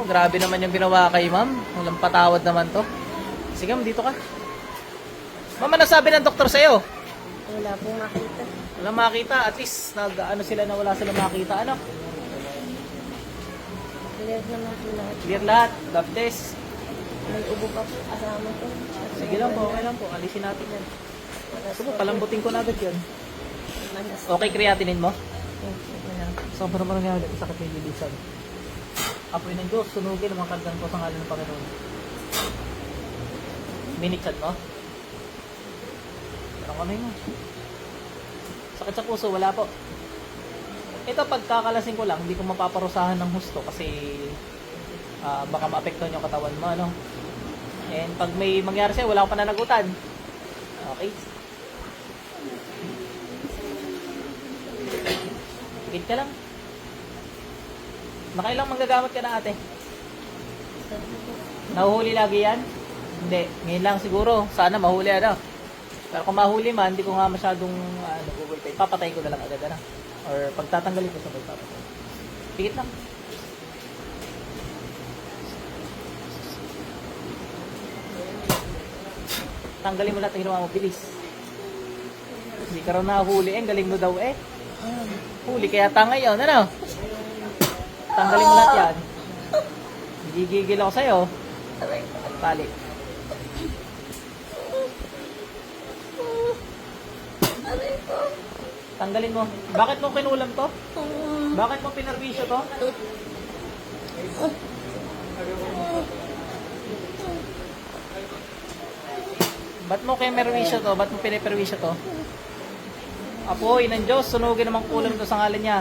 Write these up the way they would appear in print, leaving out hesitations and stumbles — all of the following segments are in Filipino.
Grabe naman yung ginawa kay ma'am. Walang patawad naman to. Sige ma'am, dito ka. Ma'am, ano sabi ng doktor sa'yo? Wala pong makita. Wala makita. At least, ano sila na wala sila makita. Ano? Clear naman po lahat. Clear lahat. Lab test. May ubo pa po kasama ko. Sige lang po, okay lang po. Alisin natin yan. Gusto mo, palambutin ko na agad yun. Okay, creatinine mo? Sobrang naman nga agad. Sakit may lilisan. Apoy ng Diyos, sunugin ang mga kaldang ko sa ngalan ng Panginoon. Minichan mo? Parang kamay mo. Sakit sa puso, wala po. Ito, pagkakalasing ko lang, hindi ko mapaparusahan ng husto kasi baka maapektuhan yung katawan mo, ano? And pag may mangyari sa'yo, wala akong pananagutan. Okay? Higit ka lang. Nakailang manggagamot ka na ate? Nahuhuli lagi yan? Hindi. Ngayon lang siguro. Sana mahuli ano. Pero kung mahuli man, hindi ko nga masyadong papatayin ko na lang agad ano. Or pagtatanggalin ko sabay papatay. Higit lang. Tanggalin mo lahat ang ginawa mo. Bilis. Hindi ka raw nahuli eh. Galing mo daw eh. Huli kaya tanga yun. Ano? Tanggalin mo lahat yan. Gigigil ako sa'yo. Tali. Tanggalin mo. Bakit mo kinulam to? Bakit mo pinerwisyo to? Ba't mo kay merwisyo to? Ba't mo piniperwisyo to? Apoy ng Diyos, sunugin namang kulam to sa ngalan niya.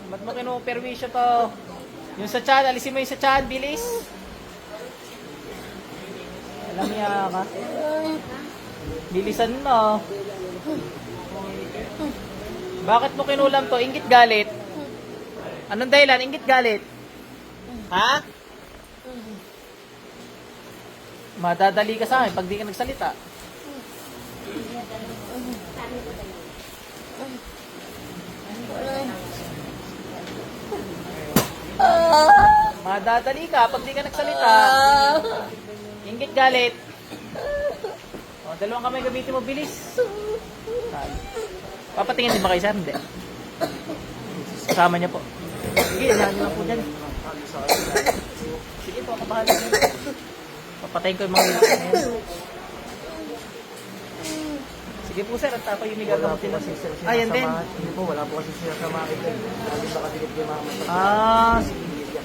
Ba't mo kinuperwisyo to? Yung sa tiyan, alisin mo yung sa tiyan, bilis. Alam niya ka. Bilisan mo. Bakit mo kinulam to? Ingit galit. Anong dahilan? Ingit galit. Ha? Madadali ka sa akin pag di ka nagsalita. Madadali ka pag di ka nagsalita. Ingit galit. O, dalawang kamay gamitin mo, bilis. Papatingin din ba kayo, sir? Hindi. Kasama niya po. Sige, inahan niyo lang po dyan. Sige po, kabahala niyo. Papatayin ko yung mga nila. Sige po, sir. At tapo yung nigaga mo sila. Ayan din. Hindi po, wala po kasi siya sa mga ito. Lagi baka dikit kay mama. Sige.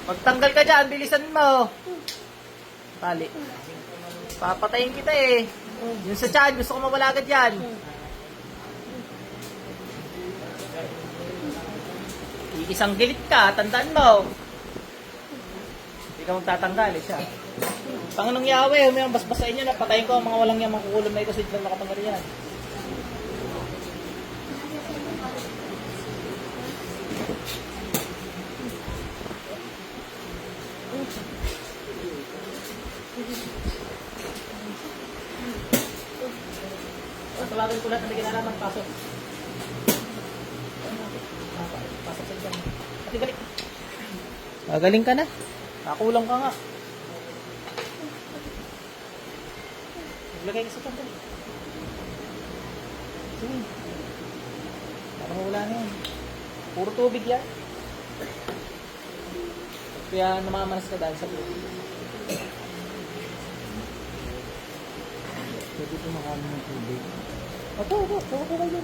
Pagtanggal ka dyan, bilisan mo. Tali. Papatayin kita eh. Yung sa tiyan, gusto ko mawala agad yan. Isang gilit ka, tandaan mo. Hindi ka magtatanggal eh siya. Panginoong Yahweh, humayang basbasain nyo na patayin ko ang mga walang yamang kukulong na ito sa itlang nakapangyarihan. Tawagin ko lahat na ginalaman, pasok. Pasok sa dyan. Pati balik. Magaling ka na. Nakulang ka nga. Naglagay ka sa tanda. Sige. Parang wala na yan. Puro tubig yan. Kaya namamanas ka dahil sa tubig. Pwede po makaano ng tubig. Ito. Puro ka yun.